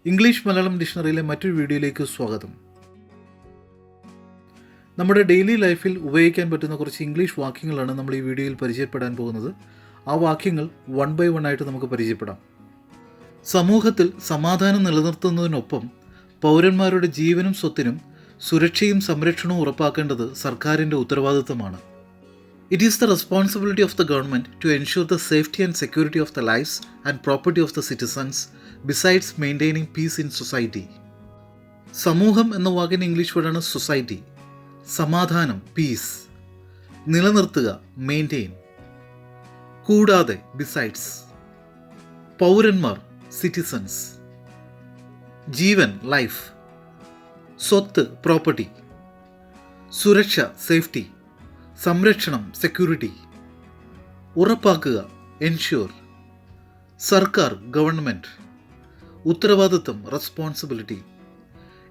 English Malayalam ഡിക്ഷണറിയിലെ മറ്റൊരു വീഡിയോയിലേക്ക് സ്വാഗതം. നമ്മുടെ ഡെയിലി ലൈഫിൽ ഉപയോഗിക്കാൻ പറ്റുന്ന കുറച്ച് ഇംഗ്ലീഷ് വാക്യങ്ങളാണ് നമ്മൾ ഈ വീഡിയോയിൽ പരിചയപ്പെടാൻ പോകുന്നത്. ആ വാക്യങ്ങൾ വൺ ബൈ വൺ ആയിട്ട് നമുക്ക് പരിചയപ്പെടാം. സമൂഹത്തിൽ സമാധാനം നിലനിർത്തുന്നതിനൊപ്പം പൗരന്മാരുടെ ജീവനും സ്വത്തിനും സുരക്ഷയും സംരക്ഷണവും ഉറപ്പാക്കേണ്ടത് സർക്കാരിൻ്റെ ഉത്തരവാദിത്തമാണ്. It is the responsibility of the government to ensure the safety and security of the lifes and property of the citizens besides maintaining peace in society. സമൂഹം എന്ന വാക്കിൻ്റെ ഇംഗ്ലീഷ് വേർഡാണ് സൊസൈറ്റി. സമാധാനം പീസ്, നിലനിർത്തുക മെയിൻറ്റെയിൻ, കൂടാതെ ബിസൈഡ്സ്, പൗരന്മാർ citizens, ജീവൻ life, സ്വത്ത് property, സുരക്ഷ സേഫ്റ്റി, സംരക്ഷണം സെക്യൂരിറ്റി, ഉറപ്പാക്കുക എൻഷ്യൂർ, സർക്കാർ ഗവൺമെൻറ്, ഉത്തരവാദിത്വം responsibility.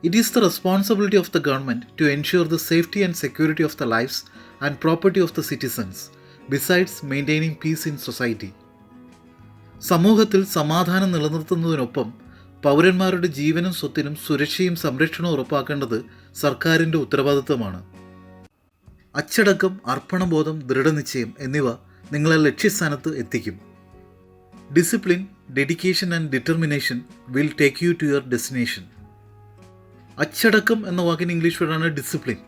It is the responsibility of the government to ensure the safety and security of the lives and property of the citizens, besides maintaining peace in society. സമൂഹത്തിൽ സമാധാനം നിലനിർത്തുന്നതിനൊപ്പം പൗരന്മാരുടെ ജീവനും സ്വത്തിനും സുരക്ഷയും സംരക്ഷണവും ഉറപ്പാക്കേണ്ടത് സർക്കാരിൻ്റെ ഉത്തരവാദിത്തമാണ്. അച്ചടക്കം, അർപ്പണബോധം, ദൃഢനിശ്ചയം എന്നിവ നിങ്ങളെ ലക്ഷ്യസ്ഥാനത്ത് എത്തിക്കും. Discipline, dedication and determination will take you to your destination. അച്ചടക്കം എന്ന വാക്കിന് ഇംഗ്ലീഷ് വേർഡാണ് ഡിസിപ്ലിൻ.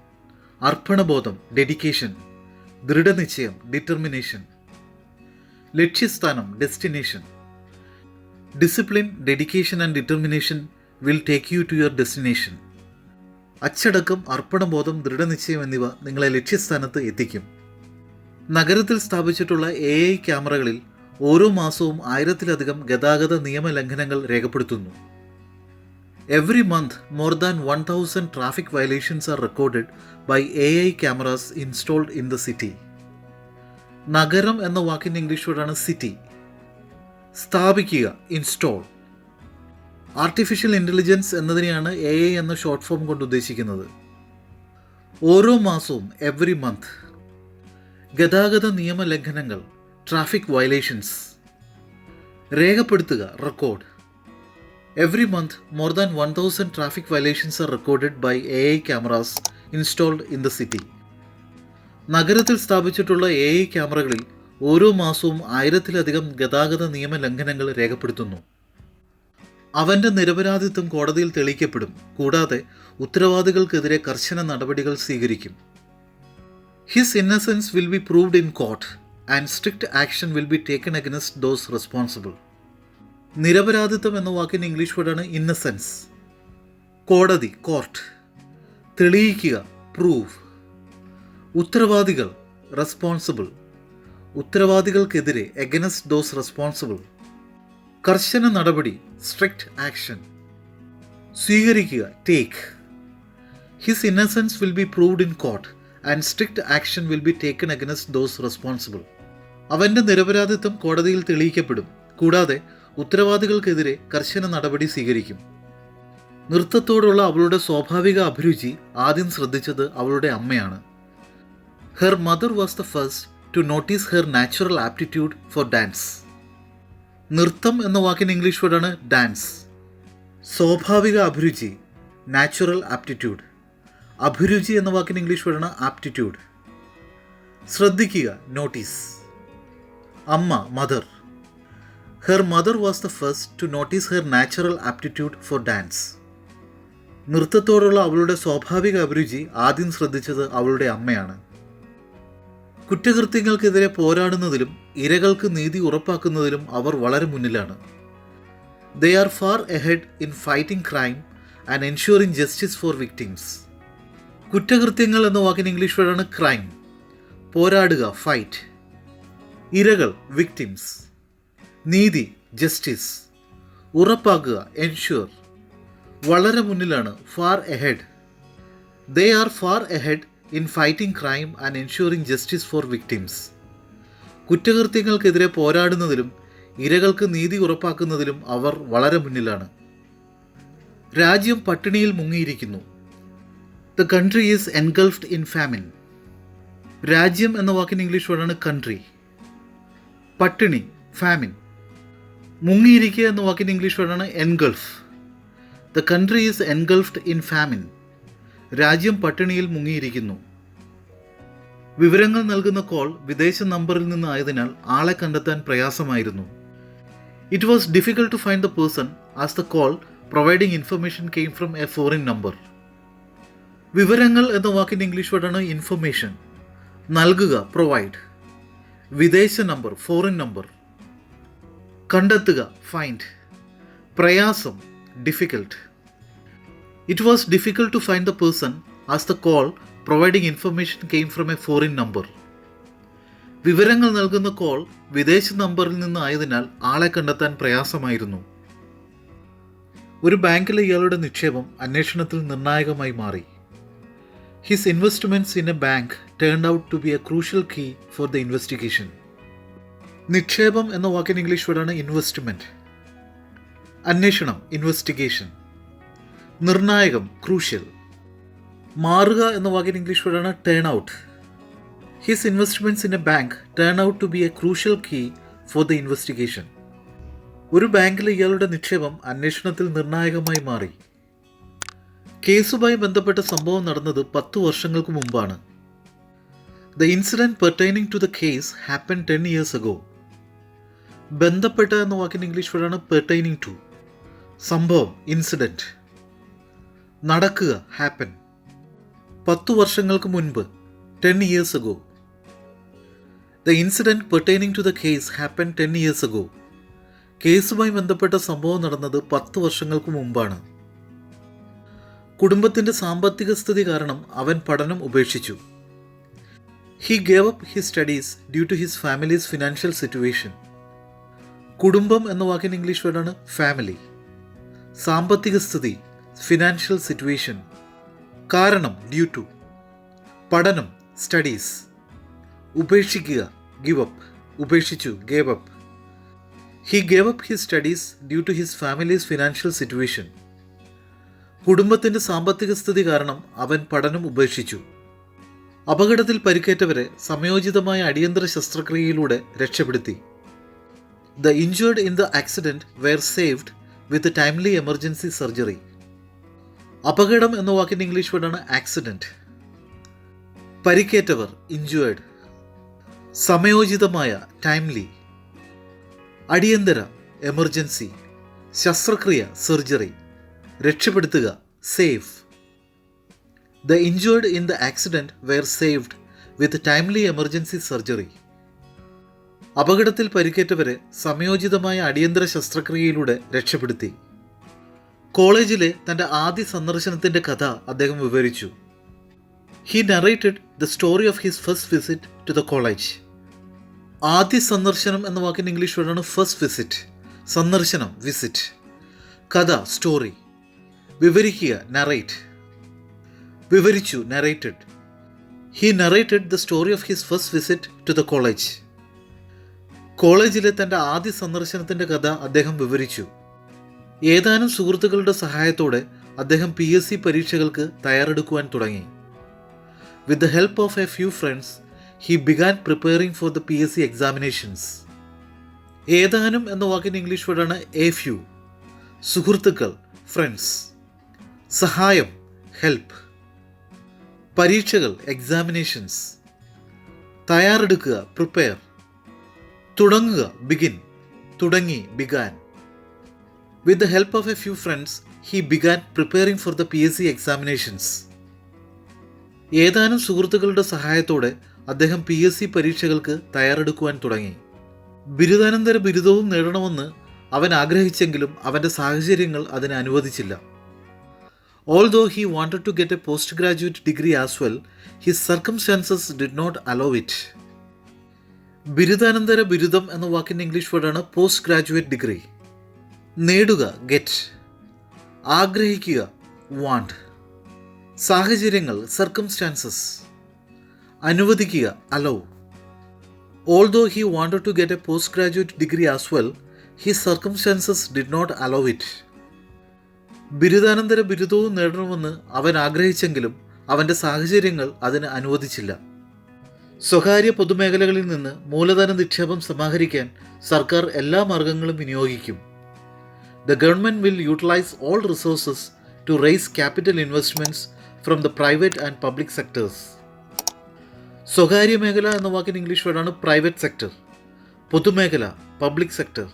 അർപ്പണബോധം ഡെഡിക്കേഷൻ, ദൃഢനിശ്ചയം ഡിറ്റർമിനേഷൻ, ലക്ഷ്യസ്ഥാനം destination. Discipline, dedication and determination will take you to your destination. അച്ചടക്കം, അർപ്പണബോധം, ദൃഢനിശ്ചയം എന്നിവ നിങ്ങളെ ലക്ഷ്യസ്ഥാനത്ത് എത്തിക്കും. നഗരത്തിൽ സ്ഥാപിച്ചിട്ടുള്ള AI ക്യാമറകളിൽ ഓരോ മാസവും 1000-ലധികം ഗതാഗത നിയമലംഘനങ്ങൾ രേഖപ്പെടുത്തുന്നു. Every month, more than 1,000 traffic violations are recorded by AI cameras installed in the city. നഗരം എന്ന വാക്കിൻ്റെ ഇംഗ്ലീഷ് വേർഡാണ് സിറ്റി. സ്ഥാപിക്കുക ഇൻസ്റ്റോൾ. ആർട്ടിഫിഷ്യൽ ഇൻ്റലിജൻസ് എന്നതിനെയാണ് AI എന്ന ഷോർട്ട് ഫോം കൊണ്ട് ഉദ്ദേശിക്കുന്നത്. ഓരോ മാസവും എവറി മന്ത്. ഗതാഗത നിയമലംഘനങ്ങൾ ട്രാഫിക് വയലേഷൻസ്. രേഖപ്പെടുത്തുക record. Every month, more than 1,000 traffic violations are recorded by AI cameras installed in the city. നഗരത്തിൽ സ്ഥാപിച്ചിട്ടുള്ള AI ക്യാമറകളിൽ ഓരോ മാസവും 1000-ലധികം ഗതാഗത നിയമലംഘനങ്ങൾ രേഖപ്പെടുത്തുന്നു. അവൻ്റെ നിരപരാധിത്വം കോടതിയിൽ തെളിയിക്കപ്പെടും, കൂടാതെ ഉത്തരവാദികൾക്കെതിരെ കർശന നടപടികൾ സ്വീകരിക്കും. His innocence will be proved in court and strict action will be taken against those responsible. നിരപരാധിത്വം എന്ന വാക്കിന് ഇംഗ്ലീഷ് വേർഡാണ് ഇന്നസെൻസ്. കോടതി കോർട്ട്. തെളിയിക്കുക പ്രൂവ്. ഉത്തരവാദികൾ റെസ്പോൺസിബിൾ. ഉത്തരവാദികൾക്കെതിരെ എഗനസ്റ്റ് ദോസ് റെസ്പോൺസിബിൾ. കർശന നടപടി സ്ട്രിക്റ്റ് ആക്ഷൻ. സ്വീകരിക്കുക take. His innocence will be proved in court and strict action will be taken against those responsible. അവൻ്റെ നിരപരാധിത്വം കോടതിയിൽ തെളിയിക്കപ്പെടും, കൂടാതെ ഉത്തരവാദികൾക്കെതിരെ കർശന നടപടി സ്വീകരിക്കും. നൃത്തത്തോടുള്ള അവളുടെ സ്വാഭാവിക അഭിരുചി ആദ്യം ശ്രദ്ധിച്ചത് അവളുടെ അമ്മയാണ്. Her mother was the first to notice her natural aptitude for dance. നൃത്തം എന്ന വാക്കിന് ഇംഗ്ലീഷ് വേർഡാണ് ഡാൻസ്. സ്വാഭാവിക അഭിരുചി നാച്ചുറൽ ആപ്റ്റിറ്റ്യൂഡ്. അഭിരുചി എന്ന വാക്കിന് ഇംഗ്ലീഷ് വേർഡാണ് ആപ്റ്റിറ്റ്യൂഡ്. ശ്രദ്ധിക്കുക നോട്ടീസ്. അമ്മ mother. Her mother was the first to notice her natural aptitude for dance. നൃത്തത്തോടുള്ള അവളുടെ സ്വാഭാവിക അഭിരുചി ആദ്യം ശ്രദ്ധിച്ചത് അവളുടെ അമ്മയാണ്. കുറ്റകൃത്യങ്ങൾക്കെതിരെ പോരാടുന്നതിലും ഇരകൾക്ക് നീതി ഉറപ്പാക്കുന്നതിലും അവർ വളരെ മുന്നിലാണ്. They are far ahead in fighting crime and ensuring justice for victims. കുറ്റകൃത്യങ്ങൾ എന്ന വാക്കിന് ഇംഗ്ലീഷ് വേർഡാണ് ക്രൈം. പോരാടുക ഫൈറ്റ്. ഇരകൾ വിക്ടിംസ്. നീതി ജസ്റ്റിസ്. ഉറപ്പാക്കുക എൻഷ്യൂർ. വളരെ മുന്നിലാണ് far ahead. They are far ahead in fighting crime and ensuring justice for victims. കുറ്റകൃത്യങ്ങൾക്കെതിരെ പോരാടുന്നതിലും ഇരകൾക്ക് നീതി ഉറപ്പാക്കുന്നതിലും അവർ വളരെ മുന്നിലാണ്. രാജ്യം പട്ടിണിയിൽ മുങ്ങിയിരിക്കുന്നു. The country is engulfed in famine. രാജ്യം എന്ന വാക്കിന് ഇംഗ്ലീഷ് വേർഡാണ് കൺട്രി. പട്ടിണി ഫാമിൻ. മുങ്ങിയിരിക്കുക എന്ന വാക്കിൻ്റെ ഇംഗ്ലീഷ് വേർഡാണ് engulf. The country is engulfed in famine. രാജ്യം പട്ടിണിയിൽ മുങ്ങിയിരിക്കുന്നു. വിവരങ്ങൾ നൽകുന്ന കോൾ വിദേശ നമ്പറിൽ നിന്ന് ആയതിനാൽ ആളെ കണ്ടെത്താൻ പ്രയാസമായിരുന്നു. It was difficult to find the person as the call providing information came from a foreign number. വിവരങ്ങൾ എന്ന വാക്കിൻ്റെ ഇംഗ്ലീഷ് വേർഡാണ് ഇൻഫർമേഷൻ. നൽകുക പ്രൊവൈഡ്. വിദേശ നമ്പർ ഫോറിൻ നമ്പർ. കണ്ടെത്തുക ഫൈൻഡ്. പ്രയാസം difficult. It was difficult to find the person as the call providing information came from a foreign number. വിവരങ്ങൾ നൽകുന്ന കോൾ വിദേശ നമ്പറിൽ നിന്ന് ആയതിനാൽ ആളെ കണ്ടെത്താൻ പ്രയാസമായിരുന്നു. ഒരു ബാങ്കിലെ ഇയാളുടെ നിക്ഷേപം അന്വേഷണത്തിൽ നിർണായകമായി മാറി. His investments in a bank turned out to be a crucial key for the investigation. നിക്ഷേപം എന്ന വാക്കിന് ഇംഗ്ലീഷ് വേർഡാണ് ഇൻവെസ്റ്റ്മെന്റ്. അന്വേഷണം ഇൻവെസ്റ്റിഗേഷൻ. നിർണായകം ക്രൂഷ്യൽ. മാറുക എന്ന വാക്കിന് ഇംഗ്ലീഷ് വേർഡാണ് turn out. His investments in a bank turn out to be a crucial key for the investigation. ഒരു ബാങ്കിലെ ഇയാളുടെ നിക്ഷേപം അന്വേഷണത്തിൽ നിർണായകമായി മാറി. കേസുമായി ബന്ധപ്പെട്ട സംഭവം നടന്നത് 10 വർഷങ്ങൾക്ക് മുമ്പാണ്. The incident pertaining to the case happen 10 years ago. ബന്ധപ്പെട്ട എന്ന വാക്കിൻ്റെ ഇംഗ്ലീഷ് വേർഡാണ് പെർട്ടൈനിങ് ടു. സംഭവം ഇൻസിഡന്റ്. നടക്കുക ഹാപ്പൻ. 10 വർഷങ്ങൾക്ക് മുൻപ് 10 years ago. The incident pertaining to the case happen 10 years ago. കേസുമായി ബന്ധപ്പെട്ട സംഭവം നടന്നത് 10 വർഷങ്ങൾക്ക് മുമ്പാണ്. കുടുംബത്തിൻ്റെ സാമ്പത്തിക സ്ഥിതി കാരണം അവൻ പഠനം ഉപേക്ഷിച്ചു. He gave up his studies due to his family's financial situation. കുടുംബം എന്ന വാക്കിൻ്റെ ഇംഗ്ലീഷ് വേർഡാണ് ഫാമിലി. സാമ്പത്തിക സ്ഥിതി ഫിനാൻഷ്യൽ സിറ്റുവേഷൻ. കാരണം ഡ്യൂ ടു. പഠനം സ്റ്റഡീസ്. ഉപേക്ഷിക്കുക ഗിവ് അപ്പ്. ഉപേക്ഷിച്ചു gave up. He gave up his studies due to his family's financial situation. കുടുംബത്തിൻ്റെ സാമ്പത്തിക സ്ഥിതി കാരണം അവൻ പഠനം ഉപേക്ഷിച്ചു. അപകടത്തിൽ പരിക്കേറ്റവരെ സമയോചിതമായ അടിയന്തര ശസ്ത്രക്രിയയിലൂടെ രക്ഷപ്പെടുത്തി. The injured in the accident were saved with timely emergency surgery. അപകടം എന്ന വാക്കിൻ്റെ ഇംഗ്ലീഷ് വേർഡാണ് ആക്സിഡൻറ്റ്. പരിക്കേറ്റവർ ഇഞ്ചേർഡ്. സമയോചിതമായ ടൈംലി. അടിയന്തര എമർജൻസി. ശസ്ത്രക്രിയ സർജറി. രക്ഷപ്പെടുത്തുക save. The injured in the accident were saved with timely emergency surgery. അപകടത്തിൽ പരിക്കേറ്റവരെ സമയോചിതമായ അടിയന്തര ശസ്ത്രക്രിയയിലൂടെ രക്ഷപ്പെടുത്തി. കോളേജിലെ തൻ്റെ ആദ്യ സന്ദർശനത്തിൻ്റെ കഥ അദ്ദേഹം വിവരിച്ചു. He narrated the story of his first visit to the college. ആദ്യ സന്ദർശനം എന്ന വാക്കിൻ്റെ ഇംഗ്ലീഷ് വേർഡാണ് ഫസ്റ്റ് വിസിറ്റ്. സന്ദർശനം വിസിറ്റ്. കഥ സ്റ്റോറി. വിവരിക്കുക നറേറ്റ്. വിവരിച്ചു narrated. He narrated the story of his first visit to the college. കോളേജിലെ തൻ്റെ ആദ്യ സന്ദർശനത്തിൻ്റെ കഥ അദ്ദേഹം വിവരിച്ചു. ഏതാനും സുഹൃത്തുക്കളുടെ സഹായത്തോടെ അദ്ദേഹം PSC പരീക്ഷകൾക്ക് തയ്യാറെടുക്കുവാൻ തുടങ്ങി. With the help of A few friends he began preparing for the PSC examinations. ഏതാനും എന്ന വാക്കിൻ്റെ ഇംഗ്ലീഷ് വേർഡാണ് എ ഫ്യൂ. സുഹൃത്തുക്കൾ ഫ്രണ്ട്സ്. സഹായം ഹെൽപ്പ്. പരീക്ഷകൾ എക്സാമിനേഷൻസ്. തയ്യാറെടുക്കുക പ്രിപ്പയർ. തുടങ്ങുക ബിഗിൻ. തുടങ്ങി began. With the help of A few friends he began preparing for the PSC examinations. ഏതാനും സുഹൃത്തുക്കളുടെ സഹായത്തോടെ അദ്ദേഹം PSC പരീക്ഷകൾക്ക് തയ്യാറെടുക്കുവാൻ തുടങ്ങി. ബിരുദാനന്തര ബിരുദവും നേടണമെന്ന് അവൻ ആഗ്രഹിച്ചെങ്കിലും അവൻ്റെ സാഹചര്യങ്ങൾ അതിനെ അനുവദിച്ചില്ല. Although he wanted to get a postgraduate degree as well, his circumstances did not allow it. ബിരുദാനന്തര ബിരുദം എന്ന വാക്കിൻ്റെ ഇംഗ്ലീഷ് വേർഡാണ് പോസ്റ്റ് ഗ്രാജുവേറ്റ് ഡിഗ്രി. നേടുക ഗെറ്റ്. ആഗ്രഹിക്കുക വാണ്ട്. സാഹചര്യങ്ങൾ സർക്കംസ്റ്റാൻസസ്. അനുവദിക്കുക allow. Although he wanted to get a postgraduate degree as well, his circumstances did not allow it. ബിരുദാനന്തര ബിരുദവും നേടണമെന്ന് അവൻ ആഗ്രഹിച്ചെങ്കിലും അവൻ്റെ സാഹചര്യങ്ങൾ അതിന് അനുവദിച്ചില്ല. സ്വകാര്യ പൊതുമേഖലകളിൽ നിന്ന് മൂലധന നിക്ഷേപം സമാഹരിക്കാൻ സർക്കാർ എല്ലാ മാർഗങ്ങളും വിനിയോഗിക്കും. The government will utilize all resources to raise capital investments from the private and public sectors. സ്വകാര്യ മേഖല എന്ന വാക്കിന് ഇംഗ്ലീഷ് വേർഡാണ് പ്രൈവറ്റ് സെക്ടർ. പൊതുമേഖല പബ്ലിക് സെക്ടർ.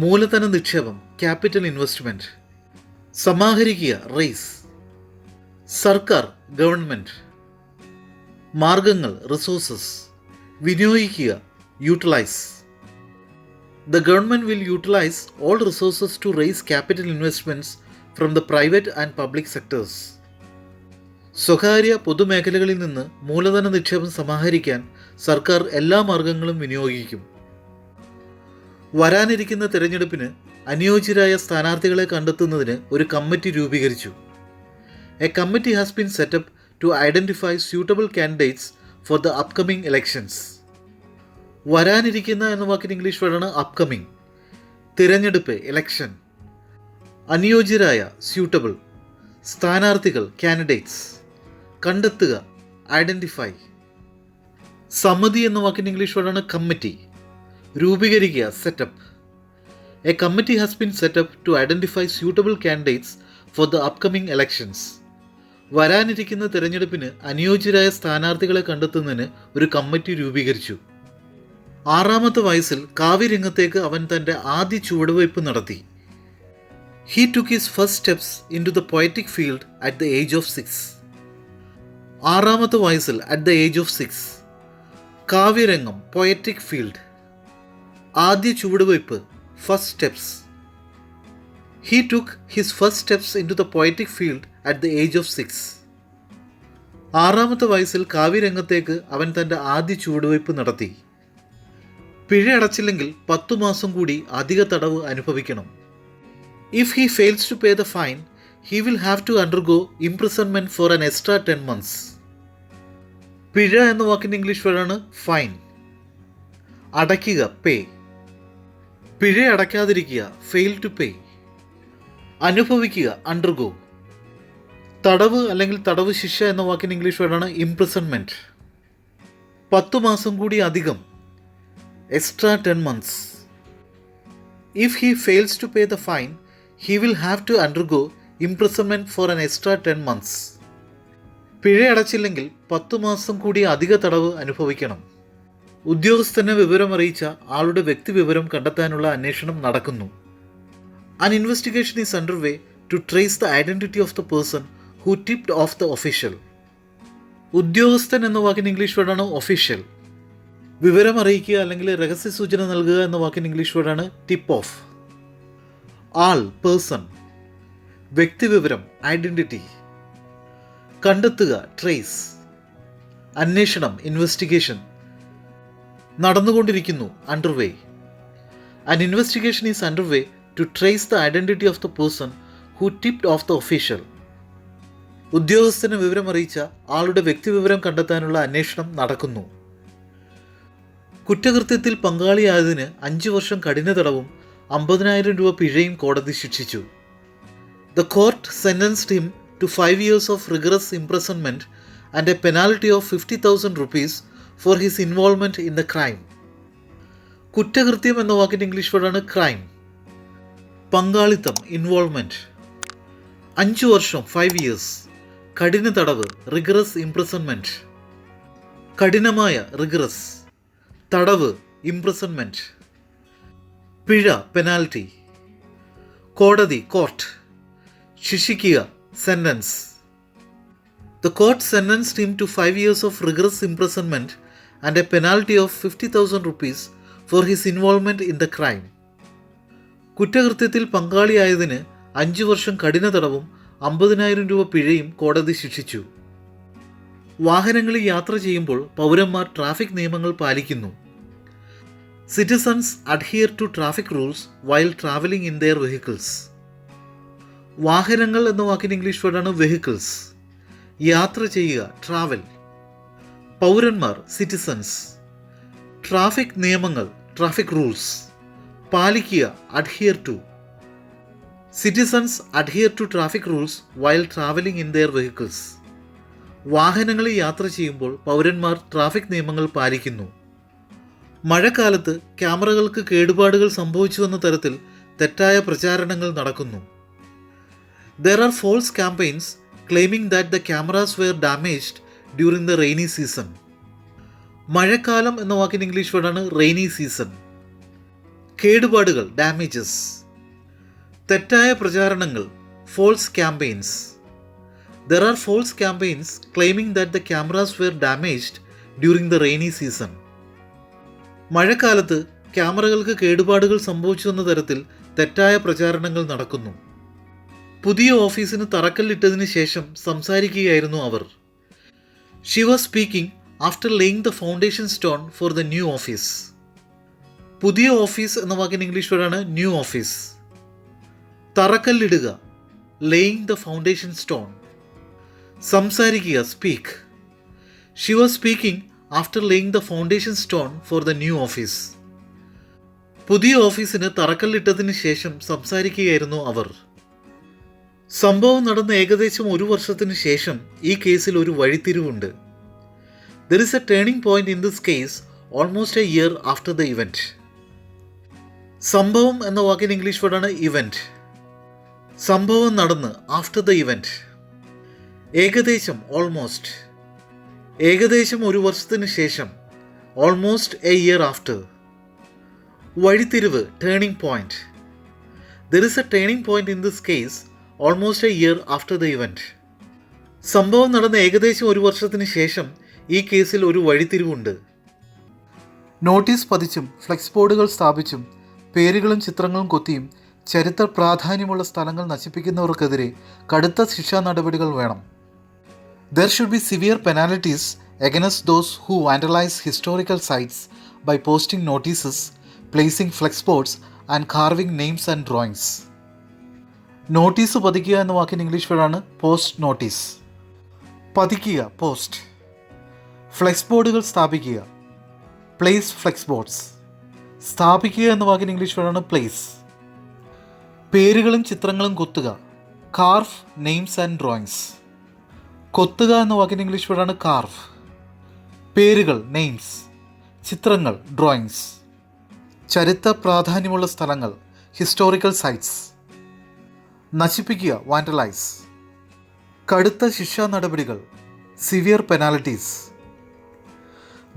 മൂലധന നിക്ഷേപം ക്യാപിറ്റൽ ഇൻവെസ്റ്റ്മെൻറ്റ്. സമാഹരിക്കുക റേസ്. സർക്കാർ ഗവൺമെൻറ്. മാർഗങ്ങൾ റിസോഴ്സസ്. വിനിയോഗിക്കുക utilise. The government will utilize all resources to raise capital investments from the private and public sectors. സ്വകാര്യ പൊതുമേഖലകളിൽ നിന്ന് മൂലധന നിക്ഷേപം സമാഹരിക്കാൻ സർക്കാർ എല്ലാ മാർഗങ്ങളും വിനിയോഗിക്കും. വരാനിരിക്കുന്ന തിരഞ്ഞെടുപ്പിന് അനുയോജ്യരായ സ്ഥാനാർത്ഥികളെ കണ്ടെത്തുന്നതിന് ഒരു കമ്മിറ്റി രൂപീകരിച്ചു. A committee has been set up to identify suitable candidates for the upcoming elections. വരാനിരിക്കുന്ന എന്ന വാക്കിന് ഇംഗ്ലീഷ് വേർഡാണ് അപ്കമിങ്. തിരഞ്ഞെടുപ്പ് ഇലക്ഷൻ. അനുയോജ്യരായ സ്യൂട്ടബിൾ. സ്ഥാനാർത്ഥികൾ കാൻഡിഡേറ്റ്സ്. കണ്ടെത്തുക ഐഡൻറ്റിഫൈ. സമിതി എന്ന വാക്കിന് ഇംഗ്ലീഷ് വേർഡാണ് കമ്മിറ്റി. രൂപീകരിക്കുക set up. A committee has been set up to identify suitable candidates for the upcoming elections. വരാനിരിക്കുന്ന തിരഞ്ഞെടുപ്പിന് അനുയോജ്യരായ സ്ഥാനാർത്ഥികളെ കണ്ടെത്തുന്നതിന് ഒരു കമ്മിറ്റി രൂപീകരിച്ചു. 6-ാമത്തെ വയസ്സിൽ കാവ്യരംഗത്തേക്ക് അവൻ തൻ്റെ ആദ്യ ചുവടുവയ്പ് നടത്തി. He took his first steps into the poetic field at the age of 6. 6-ാമത്തെ വയസ്സിൽ at the age of 6. കാവ്യരംഗം poetic field. ആദ്യ ചുവടുവയ്പ് first steps. He took his first steps into the poetic field at the age of 6. 6-ാമത്തെ വയസ്സിൽ കാവ്യരംഗത്തേക്ക് അവൻ തൻ്റെ ആദ്യ ചുവടുവയ്പ് നടത്തി. പിഴ അടച്ചില്ലെങ്കിൽ 10 മാസം കൂടി അധിക തടവ് അനുഭവിക്കണം. If he fails to pay the fine, he will have to undergo imprisonment for an extra 10 months. പിഴ എന്ന വാക്കിൻ്റെ ഇംഗ്ലീഷ് വേർഡാണ് ഫൈൻ. അടയ്ക്കുക പേ. പിഴ അടയ്ക്കാതിരിക്കുക ഫെയിൽ ടു പേ. അനുഭവിക്കുക അണ്ടർഗോ. തടവ് അല്ലെങ്കിൽ തടവ് ശിക്ഷ എന്ന വാക്കിൻ്റെ ഇംഗ്ലീഷ് വേർഡാണ് ഇംപ്രിസൺമെൻറ്റ്. 10 മാസം കൂടി അധികം extra 10 months. If he fails to pay the fine, he will have to undergo imprisonment for an extra 10 months. പിഴ അടച്ചില്ലെങ്കിൽ 10 മാസം കൂടി അധിക തടവ് അനുഭവിക്കണം. ഉദ്യോഗസ്ഥനെ വിവരമറിയിച്ച ആളുടെ വ്യക്തിവിവരം കണ്ടെത്താനുള്ള അന്വേഷണം നടക്കുന്നു. An investigation is underway to trace the identity of the person who tipped off the official. ഉദ്യോഗസ്ഥൻ എന്ന വാക്കിന് ഇംഗ്ലീഷ് വേർഡാണ് ഒഫീഷ്യൽ. വിവരമറിയിക്കുക അല്ലെങ്കിൽ രഹസ്യ സൂചന നൽകുക എന്ന വാക്കിന് ഇംഗ്ലീഷ് വേർഡാണ് ടിപ്പ് ഓഫ്. ആൾ പേഴ്സൺ. വ്യക്തിവിവരം ഐഡൻറ്റിറ്റി. കണ്ടെത്തുക ട്രേസ്. അന്വേഷണം ഇൻവെസ്റ്റിഗേഷൻ. നടന്നുകൊണ്ടിരിക്കുന്നു underway. An investigation is underway to trace the identity of the person who tipped off the official. ഉദ്യോഗസ്ഥന് വിവരമറിയിച്ച ആളുടെ വ്യക്തിവിവരം കണ്ടെത്താനുള്ള അന്വേഷണം നടക്കുന്നു. കുറ്റകൃത്യത്തിൽ പങ്കാളിയായതിന് 5 വർഷം കഠിന തടവും 50,000 രൂപ പിഴയും കോടതി ശിക്ഷിച്ചു. The court sentenced him to 5 years of rigorous imprisonment and a penalty of 50,000 rupees for his involvement in the crime. കുറ്റകൃത്യം എന്ന വാക്കിൻ്റെ ഇംഗ്ലീഷ് വേർഡാണ് ക്രൈം. പങ്കാളിത്തം ഇൻവോൾവ്മെൻറ്റ്. 5 വർഷം 5 years. കഠിന തടവ് റിഗറസ് ഇംപ്രിസൺമെൻറ്റ്. കഠിനമായ റിഗറസ്. തടവ് ഇംപ്രിസൺമെൻറ്റ്. പിഴ പെനാൽറ്റി. കോടതി കോർട്ട്. ശിക്ഷിക്കുക sentence. The court sentenced him to 5 years of rigorous imprisonment and a penalty of 50,000 rupees for his involvement in the crime. കുറ്റകൃത്യത്തിൽ പങ്കാളിയായതിന് 5 വർഷം കഠിന തടവും 50,000 രൂപ പിഴയും കോടതി ശിക്ഷിച്ചു. വാഹനങ്ങളിൽ യാത്ര ചെയ്യുമ്പോൾ പൗരന്മാർ ട്രാഫിക് നിയമങ്ങൾ പാലിക്കുന്നു. Citizens adhere to traffic rules while traveling in their vehicles. വാഹനങ്ങൾ എന്ന വാക്കിന് ഇംഗ്ലീഷ് വേർഡാണ് വെഹിക്കിൾസ്. യാത്ര ചെയ്യുക ട്രാവൽ. പൗരന്മാർ സിറ്റിസൺസ്. ട്രാഫിക് നിയമങ്ങൾ ട്രാഫിക് റൂൾസ്. പാലിക്കുക adhere to. Citizens adhere to traffic rules while travelling in their vehicles. വാഹനങ്ങളിൽ യാത്ര ചെയ്യുമ്പോൾ പൗരന്മാർ ട്രാഫിക് നിയമങ്ങൾ പാലിക്കുന്നു. മഴക്കാലത്ത് ക്യാമറകൾക്ക് കേടുപാടുകൾ സംഭവിച്ചുവെന്ന തരത്തിൽ തെറ്റായ പ്രചാരണങ്ങൾ നടക്കുന്നു. There are false campaigns claiming that the cameras were damaged during the rainy season. മഴക്കാലം എന്ന വാക്കിന് ഇംഗ്ലീഷ് വേർഡാണ് റെയിനി സീസൺ. കേടുപാടുകൾ ഡാമേജസ്. തെറ്റായ പ്രചാരണങ്ങൾ false campaigns. There are false campaigns claiming that the cameras were damaged during the rainy season. മഴക്കാലത്ത് ക്യാമറകൾക്ക് കേടുപാടുകൾ സംഭവിച്ചു എന്ന തരത്തിൽ തെറ്റായ പ്രചാരണങ്ങൾ നടക്കുന്നു. പുതിയ ഓഫീസിന് തറക്കല്ലിട്ടതിന് ശേഷം സംസാരിക്കുകയായിരുന്നു അവർ. She was speaking after laying the foundation stone for the new office. പുതിയ ഓഫീസ് എന്ന വാക്കിന് ഇംഗ്ലീഷ് വേർഡാണ് ന്യൂ ഓഫീസ്. തറക്കല്ലിടുക laying the foundation stone. സംസാരിക്കുക speak. She was speaking after laying the foundation stone for the new office. പുതിയ ഓഫീസിന് തറക്കല്ലിട്ടതിന് ശേഷം സംസാരിക്കുകയായിരുന്നു അവർ. സംഭവം നടന്ന ഏകദേശം 1 വർഷത്തിന് ശേഷം ഈ കേസിൽ ഒരു വഴിത്തിരിവുണ്ട്. There is a turning point in this case almost a year after the event. സംഭവം എന്ന വാക്കിന് ഇംഗ്ലീഷ് വേർഡാണ് ഇവന്റ്. സംഭവം നടന്ന് ആഫ്റ്റർ ദ ഇവന്റ്. ഏകദേശം ഓൾമോസ്റ്റ്. ഏകദേശം 1 വർഷത്തിന് ശേഷം ഓൾമോസ്റ്റ് എ ഇയർ ആഫ്റ്റർ. വഴിത്തിരിവ് turning point. There is a turning point in this case almost a year after the event. സംഭവം നടന്ന ഏകദേശം 1 വർഷത്തിന് ശേഷം ഈ കേസിൽ ഒരു വഴിത്തിരിവുണ്ട്. നോട്ടീസ് പതിച്ചും ഫ്ലെക്സ് ബോർഡുകൾ സ്ഥാപിച്ചും പേരുകളും ചിത്രങ്ങളും കൊത്തിയും ചരിത്ര പ്രാധാന്യമുള്ള സ്ഥലങ്ങൾ നശിപ്പിക്കുന്നവർക്കെതിരെ കടുത്ത ശിക്ഷാ നടപടികൾ വേണം. There should be severe penalties against those who vandalize historical sites by posting notices, placing flex boards and carving names and drawings. Notice പതിക്കുക എന്ന വാക്കിന് ഇംഗ്ലീഷ് വേർഡാണ് പോസ്റ്റ് നോട്ടീസ്. പതിക്കുക പോസ്റ്റ്. ഫ്ലെക്സ് ബോർഡുകൾ സ്ഥാപിക്കുക പ്ലേസ് ഫ്ലെക്സ് ബോർഡ്സ്. സ്ഥാപിക്കുക എന്ന വാക്കിന് ഇംഗ്ലീഷ് വേർഡാണ് പ്ലേസ്. പേരുകളും ചിത്രങ്ങളും കൊത്തുക കാർവ് നെയിംസ് ആൻഡ് ഡ്രോയിങ്സ്. കൊത്തുക എന്ന വാക്കിന് ഇംഗ്ലീഷ് വേർഡാണ് കാർവ്. പേരുകൾ നെയിംസ്. ചിത്രങ്ങൾ ഡ്രോയിങ്സ്. ചരിത്ര പ്രാധാന്യമുള്ള സ്ഥലങ്ങൾ ഹിസ്റ്റോറിക്കൽ സൈറ്റ്സ്. നശിപ്പിക്കുക വാൻഡലൈസ്. കടുത്ത ശിക്ഷാ നടപടികൾ severe penalties.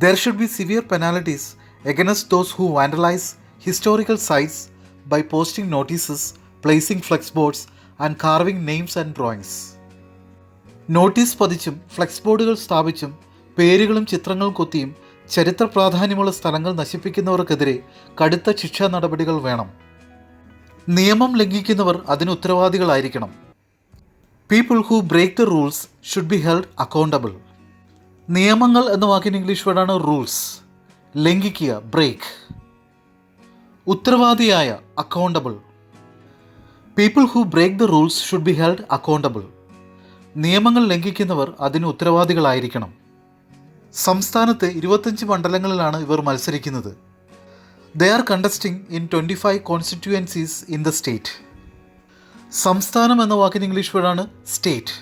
There should be severe penalties against those who vandalize historical sites by posting notices, placing flex boards and carving names and drawings. Notice പതിച്ചും ഫ്ലെക്സ് ബോർഡുകൾ സ്ഥാപിച്ചും പേരുകളും ചിത്രങ്ങളും കൊത്തിയും ചരിത്ര പ്രാധാന്യമുള്ള സ്ഥലങ്ങൾ നശിപ്പിക്കുന്നവർക്കെതിരെ കടുത്ത ശിക്ഷാ നടപടികൾ വേണം. നിയമം ലംഘിക്കുന്നവർ അതിന് ഉത്തരവാദികളായിരിക്കണം. People who break the rules should be held accountable. നിയമങ്ങൾ എന്ന വാക്കിന് ഇംഗ്ലീഷ് വേർഡാണ് റൂൾസ്. ലംഘിക്കുക ബ്രേക്ക്. ഉത്തരവാദിയായ accountable. People who break the rules should be held accountable. നിയമങ്ങൾ ലംഘിക്കുന്നവർ അതിന് ഉത്തരവാദികളായിരിക്കണം. സംസ്ഥാനത്ത് 25 മണ്ഡലങ്ങളിലാണ് ഇവർ മത്സരിക്കുന്നത്. They are contesting in 25 constituencies in the state. സംസ്ഥാനം എന്ന വാക്കിന് ഇംഗ്ലീഷ് വേർഡാണ് സ്റ്റേറ്റ്.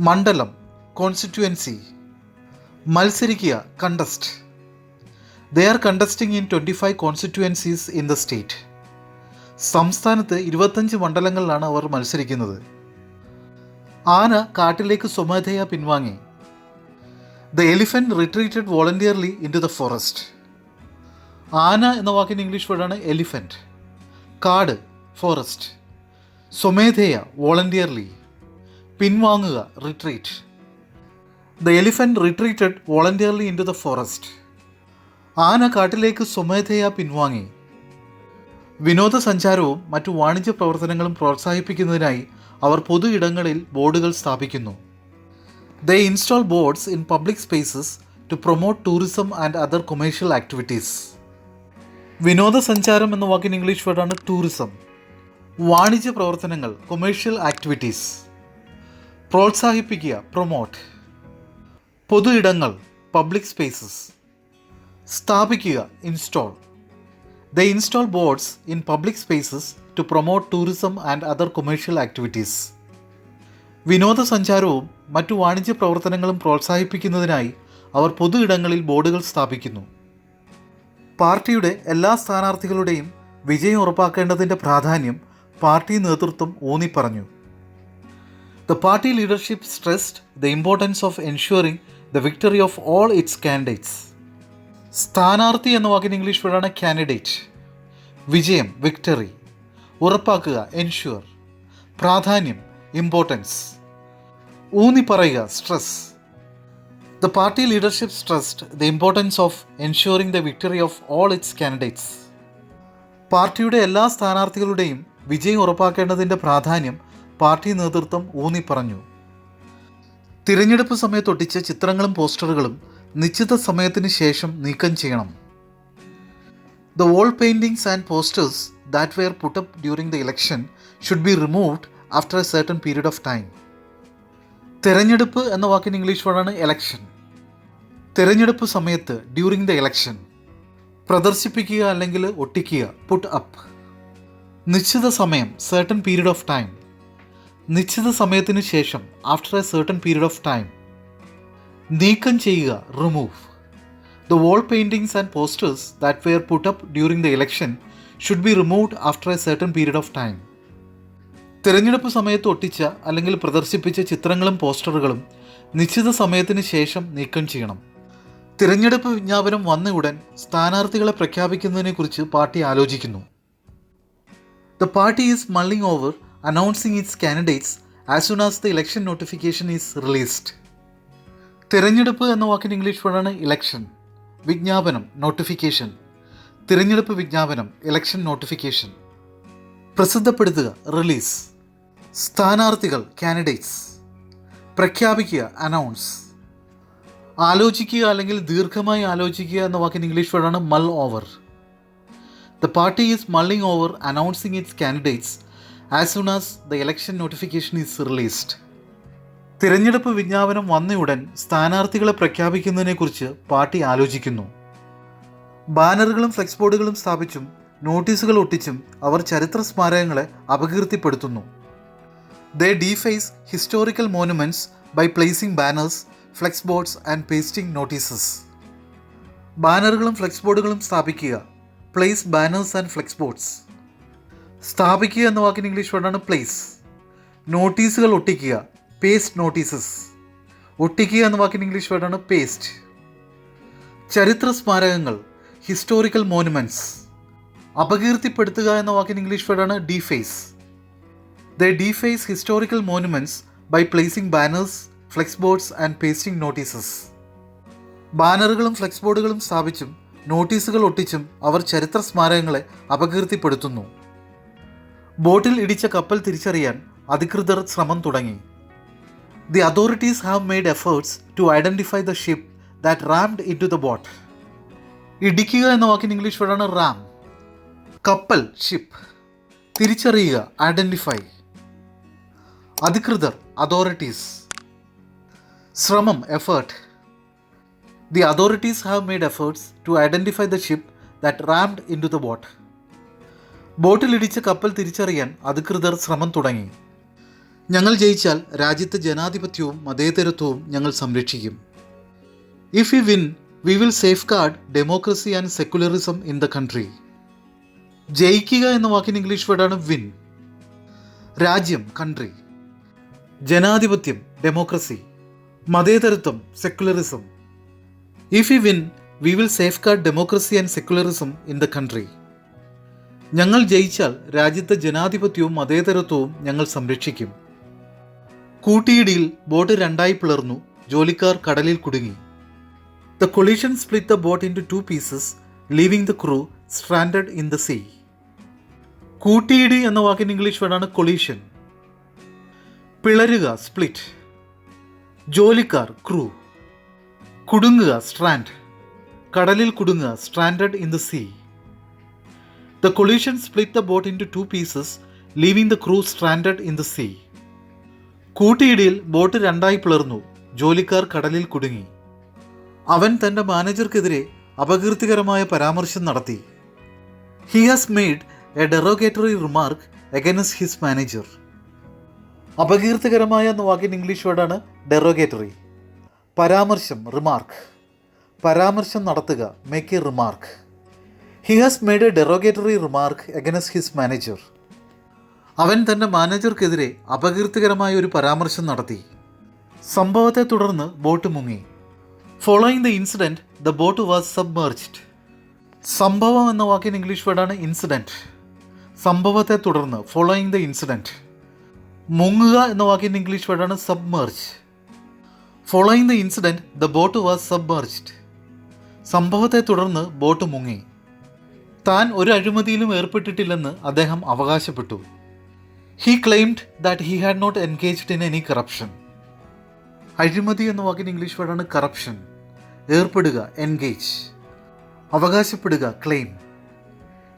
മണ്ഡലം കോൺസ്റ്റിറ്റ്യുവൻസി. മത്സരിക്കുക contest. They are contesting in 25 constituencies in the state. സംസ്ഥാനത്ത് 25 മണ്ഡലങ്ങളിലാണ് അവർ മത്സരിക്കുന്നത്. ആന കാട്ടിലേക്ക് സ്വമേധയാ പിൻവാങ്ങി. The elephant retreated voluntarily into the forest. ആന എന്ന വാക്കിന് ഇംഗ്ലീഷ് വേർഡാണ് എലിഫൻറ്റ്. കാട് ഫോറസ്റ്റ്. സ്വമേധയ വോളണ്ടിയർലി. പിൻവാങ്ങുക retreat. The elephant retreated voluntarily into the forest. ആന കാട്ടിലേക്ക് സ്വമേധയാ പിൻവാങ്ങി. വിനോദസഞ്ചാരവും മറ്റു വാണിജ്യ പ്രവർത്തനങ്ങളും പ്രോത്സാഹിപ്പിക്കുന്നതിനായി അവർ പൊതു ഇടങ്ങളിൽ ബോർഡുകൾ സ്ഥാപിക്കുന്നു. They install boards in public spaces to promote tourism and other commercial activities. വിനോദസഞ്ചാരം എന്ന വാക്കിന് ഇംഗ്ലീഷ് വേർഡാണ് ടൂറിസം. വാണിജ്യ പ്രവർത്തനങ്ങൾ കൊമേഴ്ഷ്യൽ ആക്ടിവിറ്റീസ്. പ്രോത്സാഹിപ്പിക്കുക പ്രൊമോട്ട്. പൊതു ഇടങ്ങൾ പബ്ലിക് സ്പേസസ്. സ്ഥാപിക്കുക install. They install boards in public spaces to promote tourism and other commercial activities. വിനോദസഞ്ചാരവും മറ്റു വാണിജ്യ പ്രവർത്തനങ്ങളും പ്രോത്സാഹിപ്പിക്കുന്നതിനായി അവർ പൊതു ഇടങ്ങളിൽ ബോർഡുകൾ സ്ഥാപിക്കുന്നു. പാർട്ടിയുടെ എല്ലാ സ്ഥാനാർത്ഥികളുടെയും വിജയം ഉറപ്പാക്കേണ്ടതിൻ്റെ പ്രാധാന്യം പാർട്ടി നേതൃത്വം ഊന്നിപ്പറഞ്ഞു. The party leadership stressed the importance of ensuring the victory of all its candidates. സ്ഥാനാർത്ഥി എന്ന വാക്കിന് ഇംഗ്ലീഷ് വേർഡാണ് കാൻഡിഡേറ്റ്. വിജയം വിക്ടറി, ഉറപ്പാക്കുക എൻഷ്യൂർ, പ്രാധാന്യം ഇമ്പോർട്ടൻസ്, ഊന്നി പറയുക stress. The party leadership stressed the importance of ensuring the victory of all its candidates. പാർട്ടിയുടെ എല്ലാ സ്ഥാനാർത്ഥികളുടെയും വിജയം ഉറപ്പാക്കേണ്ടതിൻ്റെ പ്രാധാന്യം പാർട്ടി നേതൃത്വം ഊന്നിപ്പറഞ്ഞു. തിരഞ്ഞെടുപ്പ് സമയത്ത് ഒട്ടിച്ച ചിത്രങ്ങളും പോസ്റ്ററുകളും നിശ്ചിത സമയത്തിന് ശേഷം നീക്കം ചെയ്യണം. The wall paintings and posters that were put up during the election should be removed after a certain period of time. തിരഞ്ഞെടുപ്പ് എന്ന വാക്കിന് ഇംഗ്ലീഷ് വേർഡാണ് എലക്ഷൻ. തിരഞ്ഞെടുപ്പ് സമയത്ത് ഡ്യൂറിങ് ദ എലക്ഷൻ, പ്രദർശിപ്പിക്കുക അല്ലെങ്കിൽ ഒട്ടിക്കുക പുട്ട് അപ്പ്. നിശ്ചിത സമയം certain period of time, നിശ്ചിത സമയത്തിന് ശേഷം after A certain period of time. നീക്കം ചെയ്യുക remove. The wall paintings and posters that were put up during the election should be removed after a certain period of time. തിരഞ്ഞെടുപ്പ് സമയത്ത് ഒട്ടിച്ച അല്ലെങ്കിൽ പ്രദർശിപ്പിച്ച ചിത്രങ്ങളും പോസ്റ്ററുകളും നിശ്ചിത സമയത്തിന് ശേഷം നീക്കം ചെയ്യണം. തിരഞ്ഞെടുപ്പ് വിജ്ഞാപനം വന്ന ഉടൻ സ്ഥാനാർത്ഥികളെ പ്രഖ്യാപിക്കുന്നതിനെക്കുറിച്ച് പാർട്ടി ആലോചിക്കുന്നു. The party is mulling over announcing its candidates as soon as the election notification is released. തിരഞ്ഞെടുപ്പ് എന്ന വാക്കിന് ഇംഗ്ലീഷ് വേർഡാണ് ഇലക്ഷൻ. വിജ്ഞാപനം നോട്ടിഫിക്കേഷൻ. തിരഞ്ഞെടുപ്പ് വിജ്ഞാപനം ഇലക്ഷൻ നോട്ടിഫിക്കേഷൻ. പ്രസിദ്ധപ്പെടുത്തുക റിലീസ്. സ്ഥാനാർത്ഥികൾ കാൻഡിഡേറ്റ്സ്. പ്രഖ്യാപിക്കുക അനൗൺസ്. ആലോചിക്കുക അല്ലെങ്കിൽ ദീർഘമായി ആലോചിക്കുക എന്ന വാക്കിന് ഇംഗ്ലീഷ് വേർഡാണ് mull over. The party is mulling over announcing its candidates as soon as the election notification is released. തിരഞ്ഞെടുപ്പ് വിജ്ഞാപനം വന്നയുടൻ സ്ഥാനാർത്ഥികളെ പ്രഖ്യാപിക്കുന്നതിനെക്കുറിച്ച് പാർട്ടി ആലോചിക്കുന്നു. ബാനറുകളും ഫ്ലെക്സ് ബോർഡുകളും സ്ഥാപിച്ചും നോട്ടീസുകൾ ഒട്ടിച്ചും അവർ ചരിത്ര സ്മാരകങ്ങളെ അപകീർത്തിപ്പെടുത്തുന്നു. They deface historical monuments by placing banners, flex boards and pasting notices. ബാനറുകളും flex ബോർഡുകളും സ്ഥാപിക്കുക. Place banners and flex boards. സ്ഥാപിക്കുക എന്ന വാക്കിന് ഇംഗ്ലീഷ് വേർഡാണ് പ്ലേസ്. നോട്ടീസുകൾ ഒട്ടിക്കുക. Paste notices. ഒട്ടിക്കുക എന്ന വാക്കിന് ഇംഗ്ലീഷ് വേർഡാണ് പേസ്റ്റ്. ചരിത്ര സ്മാരകങ്ങൾ ഹിസ്റ്റോറിക്കൽ മോണുമെൻറ്റ്സ്. അപകീർത്തിപ്പെടുത്തുക എന്ന വാക്കിന് ഇംഗ്ലീഷ് വേർഡാണ് ഡീഫേസ്. They deface historical monuments by placing banners, flex boards and pasting notices. ബാനറുകളും ഫ്ലെക്സ് ബോർഡുകളും സ്ഥാപിച്ചും നോട്ടീസുകൾ ഒട്ടിച്ചും അവർ ചരിത്ര സ്മാരകങ്ങളെ അപകീർത്തിപ്പെടുത്തുന്നു. ബോട്ടിൽ ഇടിച്ച കപ്പൽ തിരിച്ചറിയാൻ അധികൃതർ ശ്രമം തുടങ്ങി. The authorities have made efforts to identify the ship that rammed into the boat. ഇടിക്കുക എന്ന വാക്കിന് ഇംഗ്ലീഷ് വേർഡാണ് റാം. കപ്പൽ ഷിപ്പ്. തിരിച്ചറിയുക ഐഡൻറ്റിഫൈ. അധികൃതർ അതോറിറ്റീസ്. ശ്രമം effort. The authorities have made efforts to identify the ship that rammed into the boat. ബോട്ടിലിടിച്ച കപ്പൽ തിരിച്ചറിയാൻ അധികൃതർ ശ്രമം തുടങ്ങി. ഞങ്ങൾ ജയിച്ചാൽ രാജ്യത്തെ ജനാധിപത്യവും മതേതരത്വവും ഞങ്ങൾ സംരക്ഷിക്കും. If we win, we will safeguard democracy and secularism in the country. ജയിക്കുക എന്ന വാക്കിന് ഇംഗ്ലീഷ് വേർഡാണ് വിൻ. രാജ്യം കൺട്രി. ജനാധിപത്യം ഡെമോക്രസി. മതേതരത്വം secularism. If we win, we will safeguard democracy and secularism in the country. ഞങ്ങൾ ജയിച്ചാൽ രാജ്യത്തെ ജനാധിപത്യവും മതേതരത്വവും ഞങ്ങൾ സംരക്ഷിക്കും. കൂട്ടിയിടിയിൽ ബോട്ട് രണ്ടായി പിളർന്നു. ജോലിക്കാർ കടലിൽ കുടുങ്ങി. The collision split the boat into two pieces, leaving the crew stranded in the sea. കൂട്ടിയിടി എന്ന വാക്കിന് ഇംഗ്ലീഷ് വേർഡാണ് കൊളീഷൻ. പിളരുക സ്പ്ലിറ്റ്. ജോലിക്കാർ ക്രൂ. കുടുങ്ങുക സ്ട്രാൻഡ്. കടലിൽ കുടുങ്ങുക stranded in the sea. The collision split the boat into two pieces, leaving the crew stranded in the sea. കൂട്ടിയിടിയിൽ ബോട്ട് രണ്ടായി പിളർന്നു. ജോലിക്കാർ കടലിൽ കുടുങ്ങി. അവൻ തൻ്റെ മാനേജർക്കെതിരെ അപകീർത്തികരമായ പരാമർശം നടത്തി. He has made a derogatory remark against his manager. അപകീർത്തികരമായ എന്ന വാക്കിന് ഇംഗ്ലീഷ് വേർഡാണ് ഡെറോഗേറ്ററി. പരാമർശം റിമാർക്ക്. പരാമർശം നടത്തുക make a remark. He has made a derogatory remark against his manager. അവൻ തൻ്റെ മാനേജർക്കെതിരെ അപകീർത്തികരമായ ഒരു പരാമർശം നടത്തി. സംഭവത്തെ തുടർന്ന് ബോട്ട് മുങ്ങി. Following the incident the boat was submerged. സംഭവം എന്ന വാക്കിന് ഇംഗ്ലീഷ് വേർഡാണ് ഇൻസിഡൻറ്റ്. സംഭവത്തെ തുടർന്ന് ഫോളോയിങ് ദ ഇൻസിഡൻറ്റ്. മുങ്ങുക എന്ന വാക്കിൻ്റെ ഇംഗ്ലീഷ് വേർഡാണ് submerge. Following the incident the boat was submerged. സംഭവത്തെ തുടർന്ന് ബോട്ട് മുങ്ങി. താൻ ഒരു അഴിമതിയിലും ഏർപ്പെട്ടിട്ടില്ലെന്ന് അദ്ദേഹം അവകാശപ്പെട്ടു. He claimed that he had not engaged in any corruption. അഴിമതി എന്ന വാക്കിന് ഇംഗ്ലീഷ് വേർഡാണ് കറപ്ഷൻ. ഏർപ്പെടുക എൻഗേജ്. അവകാശപ്പെടുക claim.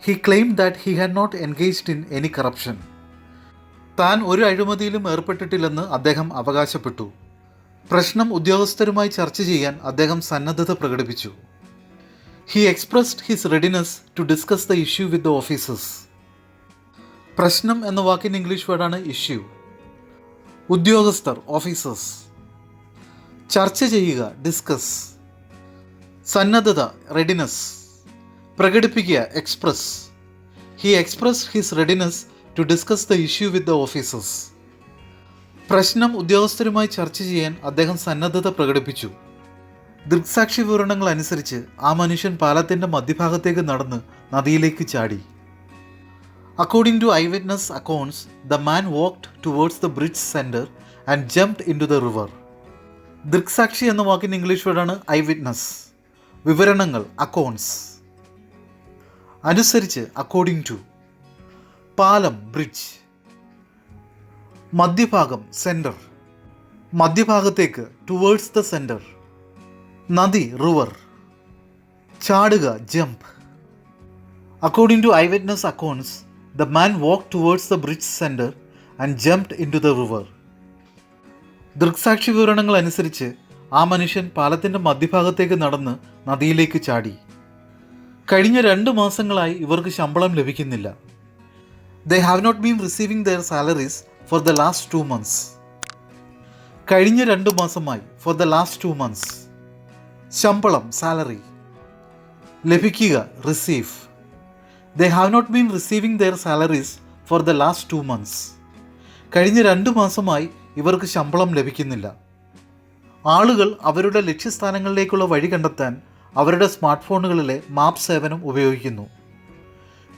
He claimed that he had not engaged in any corruption. താൻ ഒരു അഴിമതിയിലും ഏർപ്പെട്ടിട്ടില്ലെന്ന് അദ്ദേഹം അവകാശപ്പെട്ടു. പ്രശ്നം ഉദ്യോഗസ്ഥരുമായി ചർച്ച ചെയ്യാൻ അദ്ദേഹം സന്നദ്ധത പ്രകടിപ്പിച്ചു. He expressed his readiness to discuss the issue with the officers. പ്രശ്നം എന്ന വാക്കിൻ്റെ ഇംഗ്ലീഷ് വേർഡാണ് ഇഷ്യൂ. ഉദ്യോഗസ്ഥർ ഓഫീസേഴ്സ്. ചർച്ച ചെയ്യുക ഡിസ്കസ്. സന്നദ്ധത റെഡിനെസ്. പ്രകടിപ്പിക്കുക express. He expressed his readiness to discuss the issue with the officers. പ്രശ്നം ഉദ്യോഗസ്ഥരുമായി ചർച്ച ചെയ്യാൻ അദ്ദേഹം സന്നദ്ധത പ്രകടിപ്പിച്ചു. ദൃക്സാക്ഷി വിവരണങ്ങൾ അനുസരിച്ച് ആ മനുഷ്യൻ പാലത്തിൻ്റെ മധ്യഭാഗത്തേക്ക് നടന്ന് നദിയിലേക്ക് ചാടി. According to eyewitness accounts, the man walked towards the bridge center and jumped into the river. ദൃക്സാക്ഷി എന്ന വാക്കിൻ്റെ ഇംഗ്ലീഷ് വേർഡാണ് ഐ വിറ്റ്നസ്. വിവരണങ്ങൾ അക്കൗണ്ട്സ്. അനുസരിച്ച് അക്കോർഡിംഗ് ടു. പാലം ബ്രിഡ്ജ്. മധ്യഭാഗം സെൻറ്റർ. മധ്യഭാഗത്തേക്ക് ടുവേർഡ്സ് ദ സെൻറ്റർ. നദി റിവർ. ചാടുക jump. According to eyewitness accounts, the man walked towards the bridge center and jumped into the river. ദൃക്സാക്ഷി വിവരണങ്ങൾ അനുസരിച്ച് ആ മനുഷ്യൻ പാലത്തിൻ്റെ മധ്യഭാഗത്തേക്ക് നടന്ന് നദിയിലേക്ക് ചാടി. കഴിഞ്ഞ 2 മാസങ്ങളായി ഇവർക്ക് ശമ്പളം ലഭിക്കുന്നില്ല. They have not been receiving their salaries for the last 2 months. കഴിഞ്ഞ 2 മാസമായി for the last 2 months. ശമ്പളം സാലറി. ലഭിക്കുക receive. They have not been receiving their salaries for the last 2 months. കഴിഞ്ഞ 2 മാസമായി ഇവർക്ക് ശമ്പളം ലഭിക്കുന്നില്ല. ആളുകൾ അവരുടെ ലക്ഷ്യസ്ഥാനങ്ങളിലേക്കുള്ള വഴി കണ്ടെത്താൻ അവരുടെ സ്മാർട്ട് ഫോണുകളിലെ മാപ്പ് സേവനം ഉപയോഗിക്കുന്നു.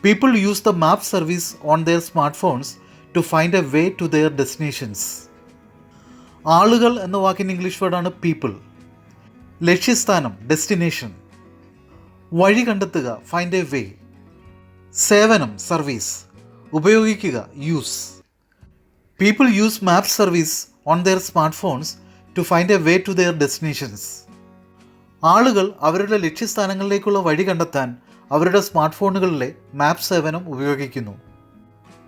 People use the map service on their smartphones to find a way to their destinations. ആളുകൾ എന്ന വാക്കിൻ്റെ ഇംഗ്ലീഷ് വേർഡാണ് പീപ്പിൾ. ലക്ഷ്യസ്ഥാനം ഡെസ്റ്റിനേഷൻ. വഴി കണ്ടെത്തുക ഫൈൻഡ് എ വേ. സേവനം സർവീസ്. ഉപയോഗിക്കുക use. People use map service on their smart phones to find a way to their destinations. ആളുകൾ അവരുടെ ലക്ഷ്യസ്ഥാനങ്ങളിലേക്കുള്ള വഴി കണ്ടെത്താൻ അവരുടെ സ്മാർട്ട് ഫോണുകളിലെ മാപ്പ് സേവനം ഉപയോഗിക്കുന്നു.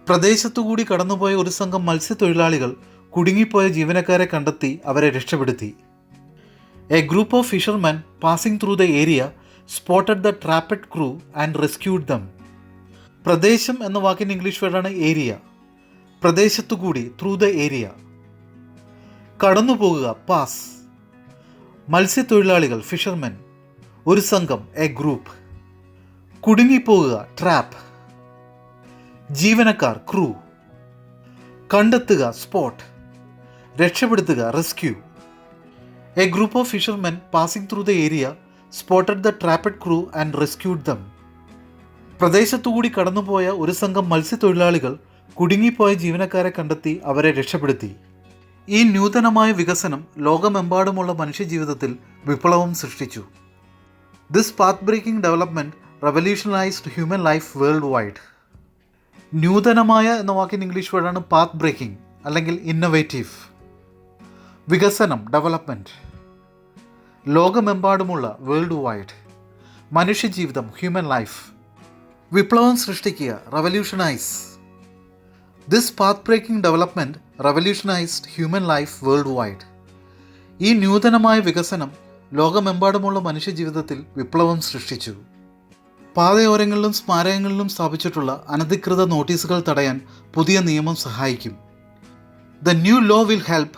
പ്രദേശത്തുകൂടി കടന്നുപോയ ഒരു സംഘം മത്സ്യത്തൊഴിലാളികൾ കുടുങ്ങിപ്പോയ ജീവനക്കാരെ കണ്ടെത്തി അവരെ രക്ഷപ്പെടുത്തി. A group of fishermen passing through the area spotted the trapped crew and rescued them. പ്രദേശം എന്ന വാക്കിൻ്റെ ഇംഗ്ലീഷ് വേർഡാണ് ഏരിയ. പ്രദേശത്തുകൂടി ത്രൂ ദ ഏരിയ. കടന്നുപോകുക പാസ്. മത്സ്യത്തൊഴിലാളികൾ ഫിഷർമെൻ. ഒരു സംഘം എ ഗ്രൂപ്പ്. കുടുങ്ങിപ്പോകുക ട്രാപ്പ്. ജീവനക്കാർ ക്രൂ. കണ്ടെത്തുക സ്പോട്ട്. രക്ഷപ്പെടുത്തുക rescue. A group of fishermen passing through the area spotted the trapped crew and rescued them. പ്രദേശത്തുകൂടി കടന്നുപോയ ഒരു സംഘം മത്സ്യത്തൊഴിലാളികൾ കുടുങ്ങിപ്പോയ ജീവനക്കാരെ കണ്ടെത്തി അവരെ രക്ഷപ്പെടുത്തി. ഈ നൂതനമായ വികസനം ലോകമെമ്പാടുമുള്ള മനുഷ്യജീവിതത്തിൽ വിപ്ലവം സൃഷ്ടിച്ചു. This path breaking development revolutionised human life world wide. നൂതനമായ എന്ന വാക്കിന് ഇംഗ്ലീഷ് വേർഡാണ് പാത്ത് ബ്രേക്കിംഗ് അല്ലെങ്കിൽ ഇന്നൊവേറ്റീവ്. വികസനം ഡെവലപ്മെൻറ്റ്. ലോകമെമ്പാടുമുള്ള വേൾഡ് വൈഡ്. മനുഷ്യജീവിതം ഹ്യൂമൻ ലൈഫ്. വിപ്ലവം സൃഷ്ടിക്കുക revolutionise. This path breaking development revolutionised human life world wide. ഈ നൂതനമായ വികസനം ലോകമെമ്പാടുമുള്ള മനുഷ്യജീവിതത്തിൽ വിപ്ലവം സൃഷ്ടിച്ചു. പാതയോരങ്ങളിലും സ്മാരകങ്ങളിലും സ്ഥാപിച്ചിട്ടുള്ള അനധികൃത നോട്ടീസുകൾ തടയാൻ പുതിയ നിയമം സഹായിക്കും. The new law will help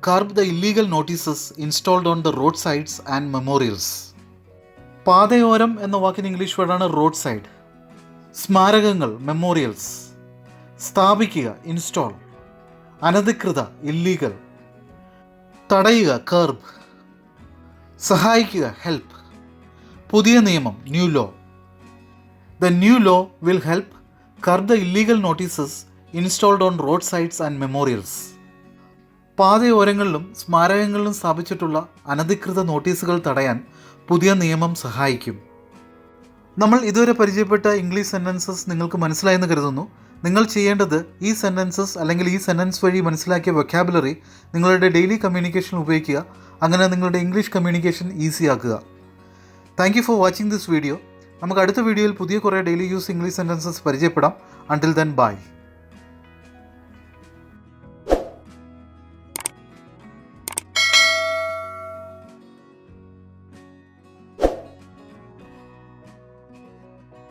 curb the illegal notices installed on the roadsides and memorials. പാതയോരം എന്ന വാക്കിന് ഇംഗ്ലീഷ് വേർഡാണ് റോഡ് സൈഡ്. സ്മാരകങ്ങൾ മെമ്മോറിയൽസ്. സ്ഥാപിക്കുക ഇൻസ്റ്റോൾ. അനധികൃത ഇല്ലീഗൽ. തടയുക കർബ്. സഹായിക്കുക ഹെൽപ്പ്. പുതിയ നിയമം new law. The new law will help curb the illegal notices installed on roadsides and memorials. പാതയോരങ്ങളിലും സ്മാരകങ്ങളിലും സ്ഥാപിച്ചിട്ടുള്ള അനധികൃത നോട്ടീസുകൾ തടയാൻ പുതിയ നിയമം സഹായിക്കും. നമ്മൾ ഇതുവരെ പരിചയപ്പെട്ട ഇംഗ്ലീഷ് സെൻറ്റൻസസ് നിങ്ങൾക്ക് മനസ്സിലായെന്ന് കരുതുന്നു. നിങ്ങൾ ചെയ്യേണ്ടത് ഈ സെൻറ്റൻസസ് അല്ലെങ്കിൽ ഈ സെൻറ്റൻസ് വഴി മനസ്സിലാക്കിയ വൊക്കാബുലറി നിങ്ങളുടെ ഡെയിലി കമ്മ്യൂണിക്കേഷൻ ഉപയോഗിക്കുക. അങ്ങനെ നിങ്ങളുടെ ഇംഗ്ലീഷ് കമ്മ്യൂണിക്കേഷൻ ഈസി ആക്കുക. Thank you for watching this video. നമുക്ക് അടുത്ത വീഡിയോയിൽ പുതിയ കുറേ ഡെയിലി യൂസ് ഇംഗ്ലീഷ് സെൻറ്റൻസസ് പരിചയപ്പെടാം. Until then bye.